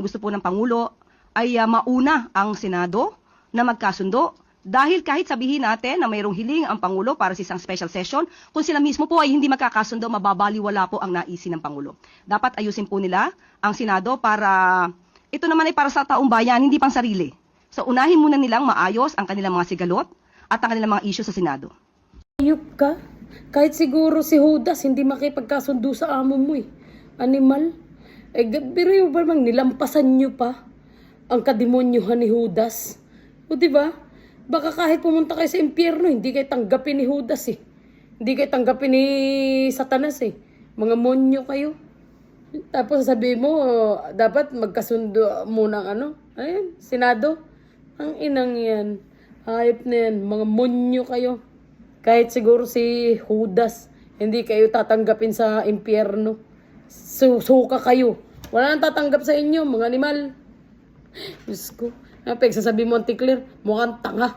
gusto po ng Pangulo ay mauna ang Senado na magkasundo. Dahil kahit sabihin natin na mayroong hiling ang Pangulo para sa isang special session, kung sila mismo po ay hindi magkakasundo, mababaliwala po ang naisin ng Pangulo. Dapat ayusin po nila ang Senado para, ito naman ay para sa taong bayan, hindi pang sarili. So unahin muna nilang maayos ang kanilang mga sigalot at ang kanilang mga issue sa Senado. Ayup ka. Kahit siguro si Judas hindi makipagkasundo sa amo mo eh. Animal. Eh, biro ba mang nilampasan nyo pa ang kademonyuhan ni Judas? O diba? Baka kahit pumunta kayo sa impyerno, hindi kayo tanggapin ni Judas eh. Hindi kayo tanggapin ni Satanas eh. Mga monyo kayo. Tapos sabihin mo, dapat magkasundo muna ang ayun, Senado. Ang inang yan. Hayop na yan. Mga monyo kayo. Kahit siguro si Judas, hindi kayo tatanggapin sa impyerno. Suka kayo. Wala nang tatanggap sa inyo, mga animal. Diyos ko. Pagsasabi mo, Auntie Claire, mukhang tanga.